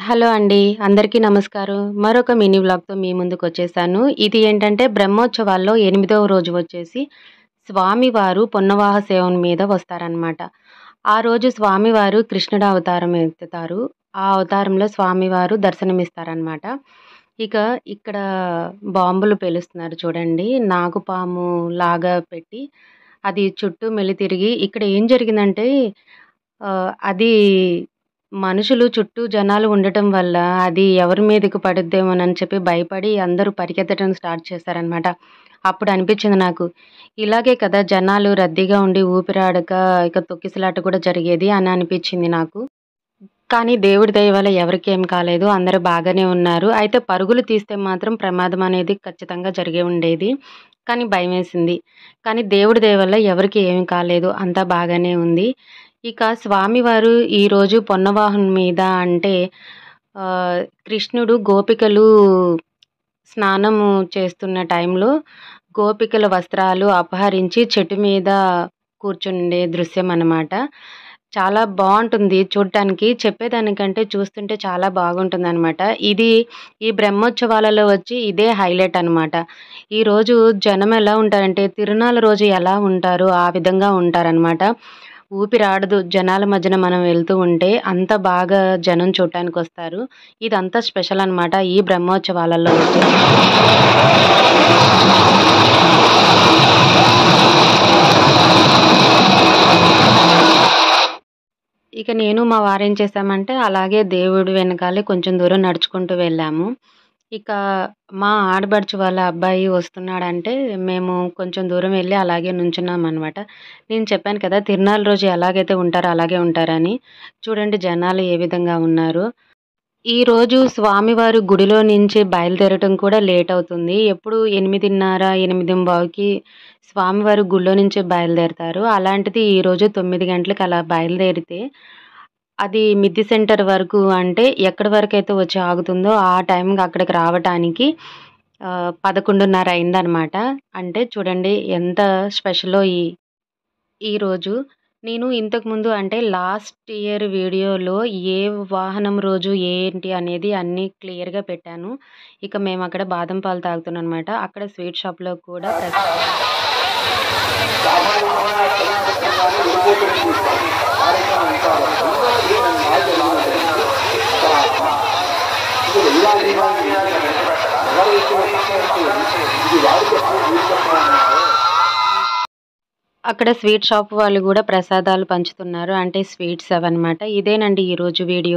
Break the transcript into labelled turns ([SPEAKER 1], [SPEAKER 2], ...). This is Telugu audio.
[SPEAKER 1] హలో అండి. అందరికీ నమస్కారం. మరొక మినీ వ్లాగ్‌తో మీ ముందుకొచ్చేసాను. ఇది ఏంటంటే బ్రహ్మోత్సవాల్లో 8వ రోజు వచ్చేసి స్వామివారు పున్నవాహ సేవన మీద వస్తారనమాట. ఆ రోజు స్వామివారు కృష్ణుడు అవతారం ఎత్తుతారు. ఆ అవతారంలో స్వామివారు దర్శనమిస్తారనమాట. ఇక ఇక్కడ బాంబులు పేలుస్తున్నారు చూడండి. నాగుపాము లాగా పెట్టి అది చుట్టూ మెలితిరిగి ఇక్కడ ఏం జరిగిందంటే అది మనుషులు చుట్టూ జనాలు ఉండటం వల్ల అది ఎవరి మీదకి పడుద్దేమోనని చెప్పి భయపడి అందరూ పరిగెత్తడం స్టార్ట్ చేశారనమాట. అప్పుడు అనిపించింది నాకు. ఇలాగే కదా జనాలు రద్దీగా ఉండి ఊపిరాడక ఇక తొక్కిసలాట కూడా జరిగేది అని అనిపించింది నాకు. కానీ దేవుడి దయ వల్ల ఎవరికేం కాలేదు. అందరూ బాగానే ఉన్నారు. అయితే పరుగులు తీస్తే మాత్రం ప్రమాదం అనేది ఖచ్చితంగా జరిగే ఉండేది. కానీ భయమేసింది. కానీ దేవుడి దయ వల్ల ఎవరికీ ఏమి కాలేదు. అంతా బాగానే ఉంది. ఇక స్వామివారు ఈరోజు పొన్నవాహనం మీద అంటే కృష్ణుడు గోపికలు స్నానము చేస్తున్న టైంలో గోపికల వస్త్రాలు అపహరించి చెట్టు మీద కూర్చుండే దృశ్యం అన్నమాట. చాలా బావుంటుంది చూడటానికి. చెప్పేదానికంటే చూస్తుంటే చాలా బాగుంటుందనమాట. ఈ బ్రహ్మోత్సవాలలో వచ్చి ఇదే హైలైట్ అనమాట. ఈరోజు జనం ఎలా ఉంటారంటే తిరునాళ్ళ రోజు ఎలా ఉంటారో ఆ విధంగా ఉంటారనమాట. ఊపిరాడదు జనాల మధ్యన మనం వెళ్తూ ఉంటే. అంత బాగా జనం చూడటానికొస్తారు. ఇదంతా స్పెషల్ అనమాట ఈ బ్రహ్మోత్సవాలలో వచ్చేసి. ఇక నేను మా వారేం చేశామంటే, అలాగే దేవుడి వెనకాలే కొంచెం దూరం నడుచుకుంటూ వెళ్ళాము. ఇక మా ఆడపడుచు వాళ్ళ అబ్బాయి వస్తున్నాడంటే, మేము కొంచెం దూరం వెళ్లి అలాగే నుంచున్నామనమాట. నేను చెప్పాను కదా! తిరునాళ్ళ రోజు ఎలాగైతే ఉంటారో అలాగే ఉంటారని. చూడండి జనాలు ఏ విధంగా ఉన్నారో. ఈరోజు స్వామివారు గుడిలో నుంచి బయలుదేరటం కూడా లేట్ అవుతుంది. ఎప్పుడు 8:30, 8:15కి స్వామివారు గుడిలో నుంచి బయలుదేరతారు. అలాంటిది ఈరోజు 9 గంటలకి అలా బయలుదేరితే, అది మిద్ది సెంటర్ వరకు అంటే ఎక్కడి వరకైతే వచ్చి ఆగుతుందో ఆ టైంకి అక్కడికి రావటానికి 11:30 అయిందనమాట. అంటే చూడండి ఎంత స్పెషలో ఈరోజు. నేను ఇంతకుముందు అంటే లాస్ట్ ఇయర్ వీడియోలో ఏ వాహనం రోజు ఏంటి అనేది అన్నీ క్లియర్‌గా పెట్టాను. ఇక మేమక్కడ బాదం పాలు తాగుతున్నామనమాట. అక్కడ స్వీట్ షాప్‌లో కూడా అక్కడ స్వీట్ షాప్ వాళ్ళు గూడా ప్రసాదాలు పంచుతున్నారు. అంటే స్వీట్స్ అవన్నమాట. ఇదేనండి ఈరోజు వీడియో.